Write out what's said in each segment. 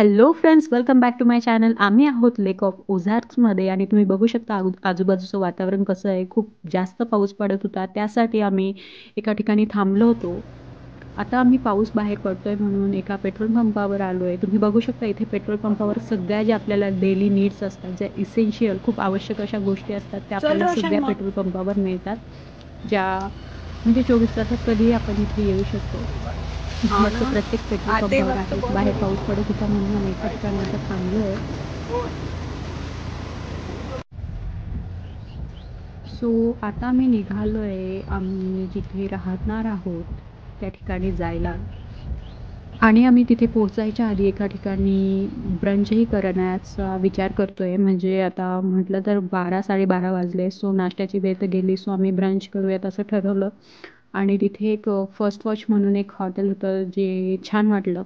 Hello friends, welcome back to my channel. आम्ही आहोत लेक of ओझार्क्समध्ये आणि तुम्ही बघू शकता आजूबाजूचं वातावरण कसं आहे. खूप जास्त पाऊस पडत होता, त्यासाठी आम्ही एका ठिकाणी थांबलो होतो. आता आम्ही पाऊस बाहेर पडतोय म्हणून एका पेट्रोल पंपावर आलो आहे. तुम्ही बघू शकता इथे पेट्रोल पंपावर सगळ्या ज्या आपल्याला डेली नीड्स असतात, ज्या इसेन्शियल खूप आवश्यक अशा गोष्टी असतात त्या आपल्याला सगळ्या पेट्रोल पंपावर मिळतात, ज्या म्हणजे 24 तासात कधीही आपण इथे येऊ शकतो. असं प्रत्येक पेट्रोल पंपावर आहे. बाहेर पाऊस पडत होता म्हणून आम्ही एका ठिकाणी आता थांबलोय. सो आता आम्ही निघालोय आम्ही जिथे राहणार आहोत त्या ठिकाणी जायला. आणि आम्ही तिथे पोहोचायच्या आधी एका ठिकाणी ब्रंचही करण्याचा विचार करतोय. म्हणजे आता म्हटलं तर 12-12:30 वाजले. सो नाश्त्याची वेळ तर गेली. सो आम्ही ब्रंच करूयात असं ठरवलं. आणि तिथे एक फर्स्ट वॉच म्हणून एक हॉटेल होतं जे छान वाटलं.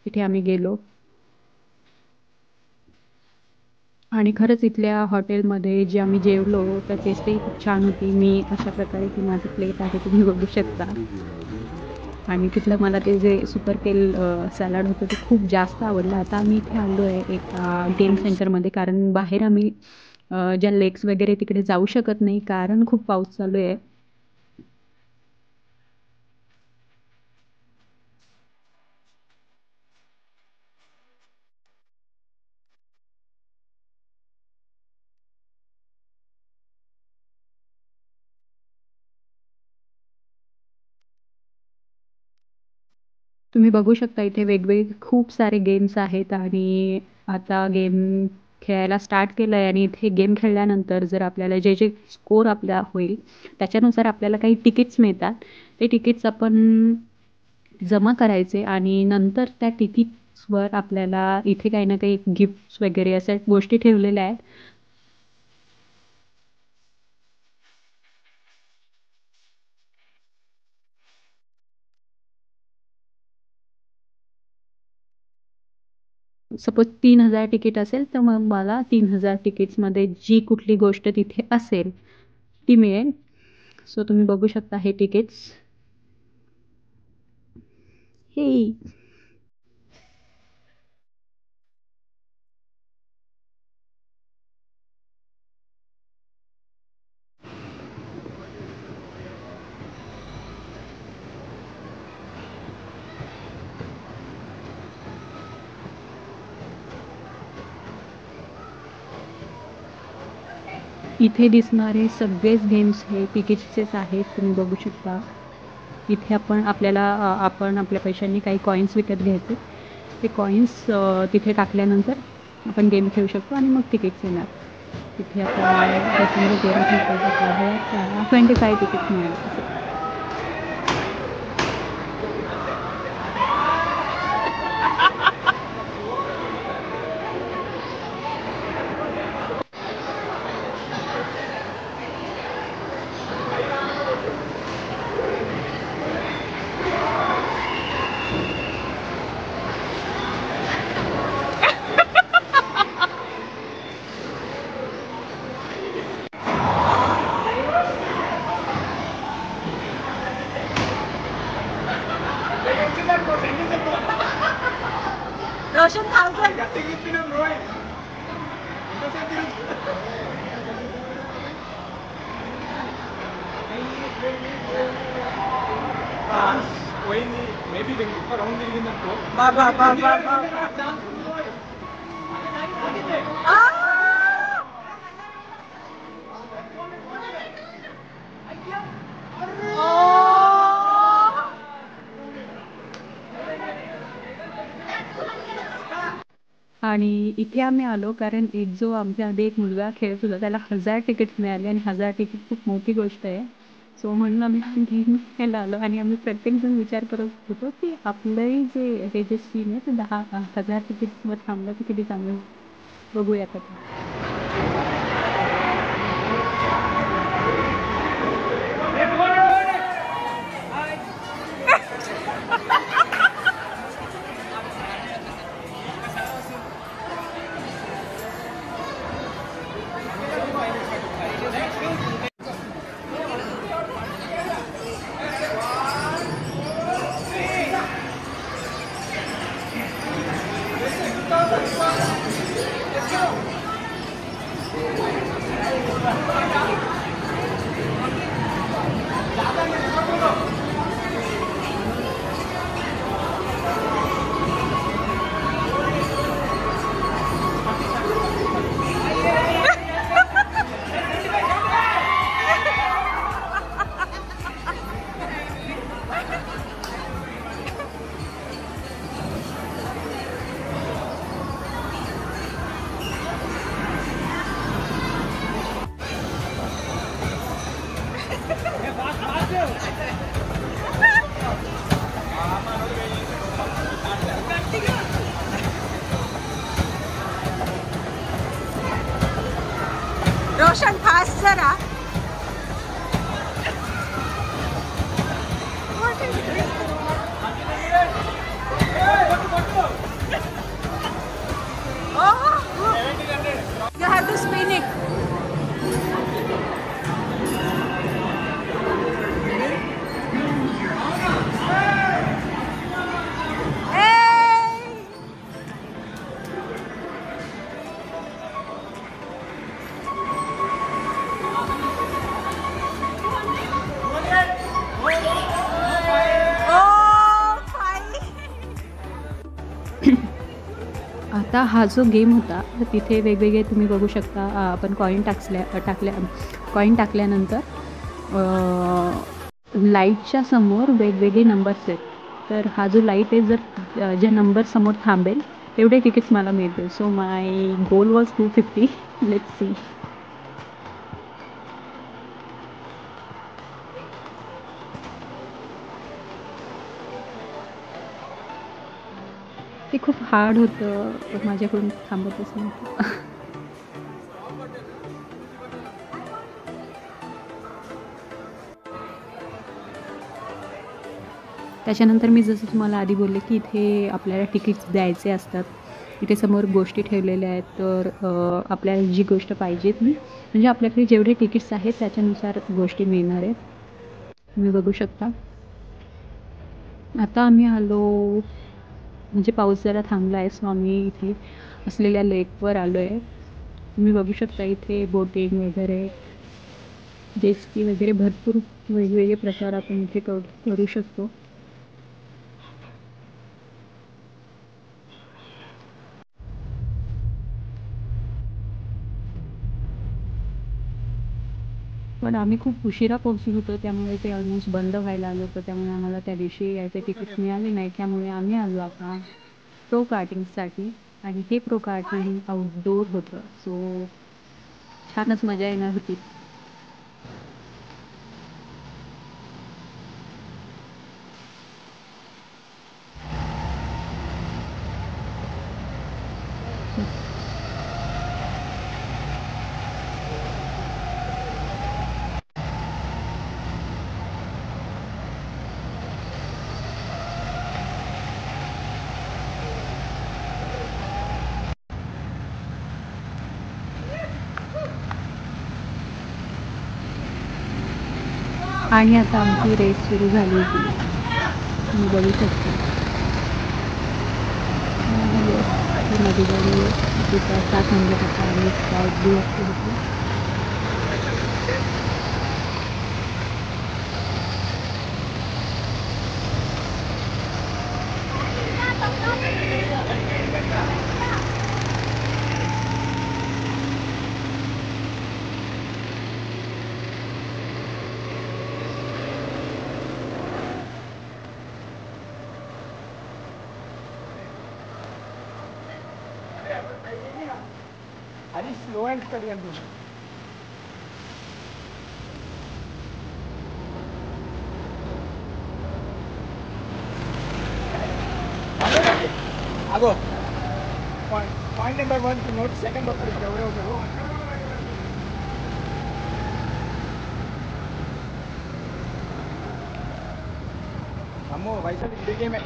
तिथे आम्ही गेलो. आणि खरंच इथल्या हॉटेलमध्ये जे आम्ही जेवलो तर टेस्टही खूप छान होती. मी अशा प्रकारे ती माझी प्लेट आहे तुम्ही बघू शकता. आणि तिथलं मला ते जे सुपर केल सॅलड होतं ते खूप जास्त आवडलं. आता आम्ही इथे आलो आहे एका गेम सेंटरमध्ये, कारण बाहेर आम्ही ज्या लेक्स वगैरे तिकडे जाऊ शकत नाही कारण खूप पाऊस चालू आहे. तुम्ही बघू शकता इथे वेगवेगळे खूप सारे गेम्स आहेत आणि आता गेम खेळायला स्टार्ट केलं आहे. आणि इथे गेम खेळल्यानंतर जर आपल्याला जे जे स्कोर आपला होईल त्याच्यानुसार आपल्याला काही तिकीट्स मिळतात. ते तिकीट्स आपण जमा करायचे आणि नंतर त्या तिकीट्सवर आपल्याला इथे काही ना काही गिफ्ट्स वगैरे अशा गोष्टी ठेवलेल्या आहेत. सपोज 3,000 तिकीट असेल तर मग मला 3,000 तिकीट्समध्ये जी कुठली गोष्ट तिथे असेल ती मिळेल. सो तुम्ही बघू शकता हे तिकीट्स. हे इथे दिसणारे सगळेच गेम्स हे तिकीट्सचेच आहेत. तुम्ही बघू शकता इथे आपण आपल्या पैशांनी काही कॉईन्स विकत घ्यायचे. ते कॉईन्स तिथे टाकल्यानंतर आपण गेम खेळू शकतो आणि मग तिकीट्स येणार. तिथे आपण गेम खेळतो 25 तिकीट्स मिळाले. Roshan maybe parang hindi rin nagpo. आणि इथे आम्ही आलो कारण जो आमच्या आधी एक मुलगा खेळत होता त्याला 1000 तिकीट्स मिळाले आणि 1000 तिकीट खूप मोठी गोष्ट आहे. सो म्हणून आम्ही गेम खेळायला आलो आणि आम्ही प्रत्येकजण विचार करत होतो की आपलंही हे जे सीन आहे ते 10,000 तिकीट्सवर थांबलं तर किती चांगलं. बघूयात आता. रोशन फास्ट जरा. You have to spin it. आता हा जो गेम होता तर तिथे वेगवेगळे तुम्ही बघू शकता. आपण कॉईन टाकल्यानंतर लाईटच्या समोर वेगवेगळे नंबर्स आहेत. तर हा जो लाईट आहे जर ज्या नंबर समोर थांबेल तेवढे तिकीट्स मला मिळतील. So my goal was 250. Let's see. ते खूप हार्ड होतं, माझ्याकडून थांबतच नव्हतं. त्याच्यानंतर मी जसं तुम्हाला आधी बोलले की इथे आपल्याला तिकीट्स द्यायचे असतात. इथे समोर गोष्टी ठेवलेल्या आहेत. तर आपल्याला जी गोष्ट पाहिजे ती म्हणजे आपल्याकडे जेवढे तिकीट्स आहेत त्याच्यानुसार गोष्टी मिळणार आहेत. तुम्ही बघू शकता. आता आम्ही आलो म्हणजे पाऊस जरा थांबला आहे. सो आम्ही इथे असलेल्या लेकवर आलो आहे. तुम्ही बघू शकता इथे बोटिंग वगैरे, जेस्की वगैरे भरपूर वेगवेगळे प्रकार आपण इथे करू शकतो. पण आम्ही खूप उशिरा पोहोचलो होतो त्यामुळे ते ऑलमोस्ट बंद व्हायला आलं होतं. त्यामुळे आम्हाला त्या दिवशी याचे तिकीट्स मिळाले नाही. त्यामुळे आम्ही आलो आता प्रो कार्टिंगसाठी. आणि हे प्रो कार्टिंग आउटडोर होतं. सो छानच मजा येणार होती. आणि आता आमची रेस सुरू झाली होती. तुम्ही बघू शकता. माझी गाडी तिचा 7 नंबर होता आणि स्काय ब्लू होती. आणि स्लो अँड स्टडी आणि अगो point number 1 to note second of the euro. अम्मो भाई साहब वीडियो गेम है.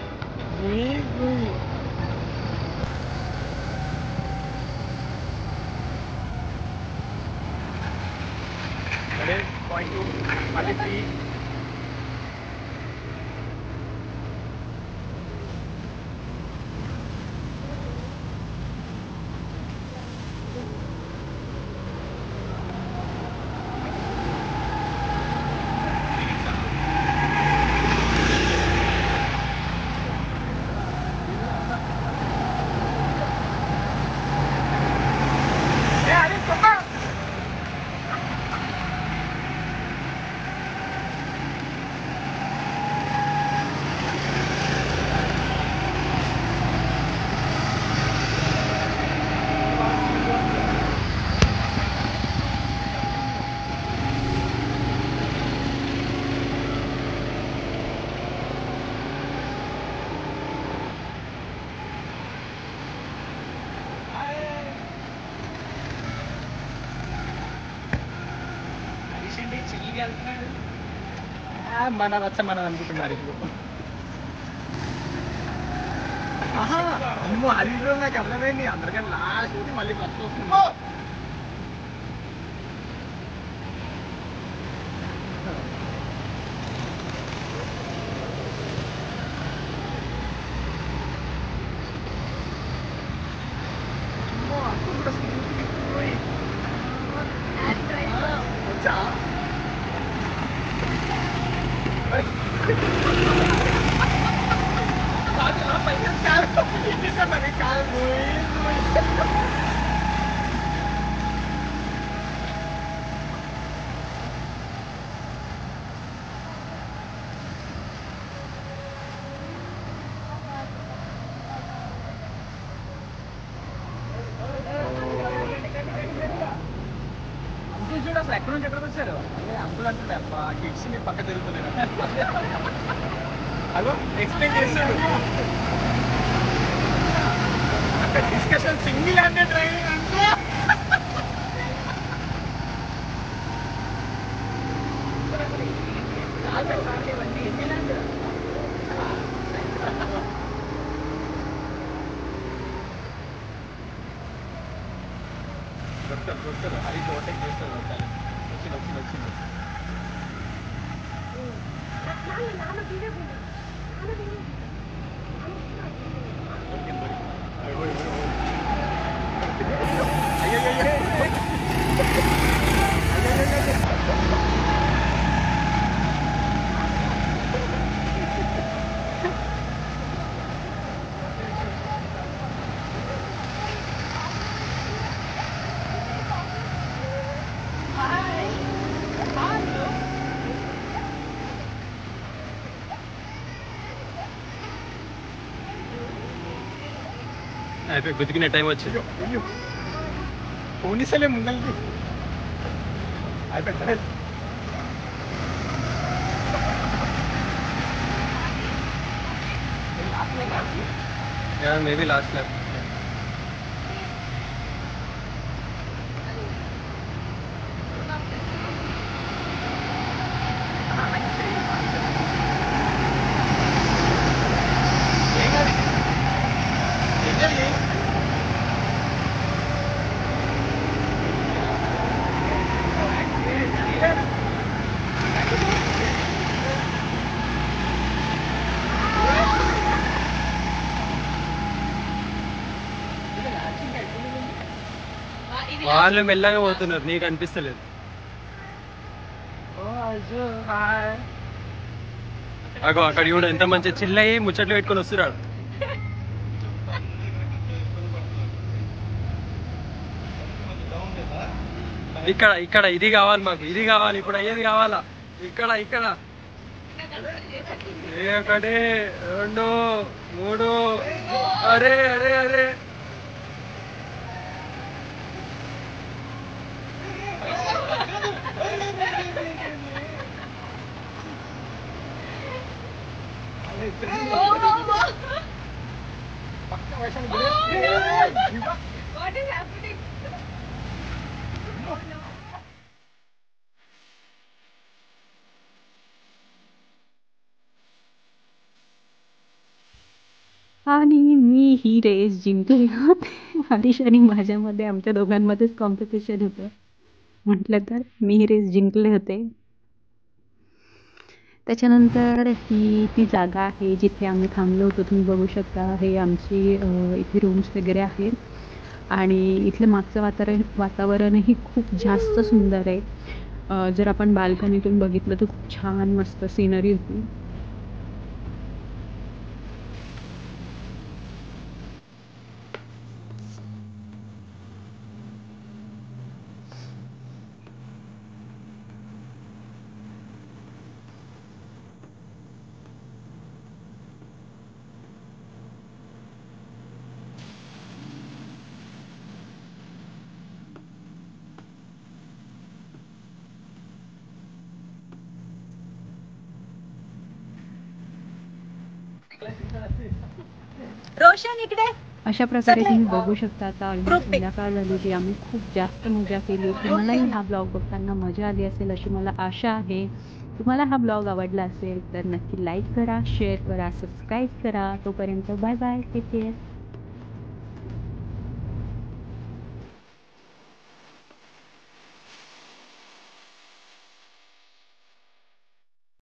Point 2 only 3. మన రచ్చ మనం అనుకుంటున్నారు ఇప్పుడు. అమ్మో అందులో నాకు అర్థమైంది, అందరికీ లాస్ట్ మళ్ళీ ఫస్ట్ వస్తుంది. చూడు అసలు ఎక్కడి నుంచి ఎక్కడికి వచ్చారు. అంకుల్ అంటే కిడ్స్ మీ పక్క తిరుగుతున్నారు. హలో ఎక్స్ప్లెయిన్ చేస్తాడు. డిస్కషన్ సింగిల్ హ్యాండెడ్ డ్రైవింగ్ అంటే వస్తారు హరి ఓవర్టేక్ చేస్తారు. వచ్చింది అయిపోయి గుద్దుకునే టైం వచ్చింది. పోలీసులే ముందల్ని అయిపోయి మేబీ లాస్ట్ ల్యాప్. వాళ్ళు మెల్లగా పోతున్నారు, నీకు అనిపిస్తలేదు. అగో అక్కడ కూడా ఎంత మంచి చిల్లయి ముచ్చట్లు పెట్టుకొని వస్తున్నాడు. ఇక్కడ ఇది కావాలి మాకు, ఇది కావాలి, ఇప్పుడు అయ్యేది కావాలా. ఇక్కడ ఒకటి 2 3 అరే అరే అరే What is happening? आणि मी ही रेस जिंकली होते. हरीश आणि माझ्यामध्ये आमच्या दोघांमध्येच कॉम्पिटिशन होतं म्हटलं तर. मी ही रेस जिंकले होते. त्याच्यानंतर ही ती जागा आहे जिथे आम्ही थांबलो होतो. तुम्ही बघू शकता हे आमची इथे रूम्स वगैरे आहेत आणि इथलं मागचं वातावरणही खूप जास्त सुंदर आहे. जर आपण बाल्कनीतून बघितलं तर खूप छान मस्त सीनरी होती. रोशन इकडे अशा प्रकारे तुम्ही बघू शकता आता ऑलमोस्ट संध्याकाळ झालेली. आम्ही खूप जास्त मजा केली. तुम्हालाही हा ब्लॉग बघताना मजा आली असेल अशी मला आशा आहे. तुम्हाला हा ब्लॉग आवडला असेल तर नक्की लाईक करा, शेअर करा, सबस्क्राईब करा. तोपर्यंत बाय बाय. Take care.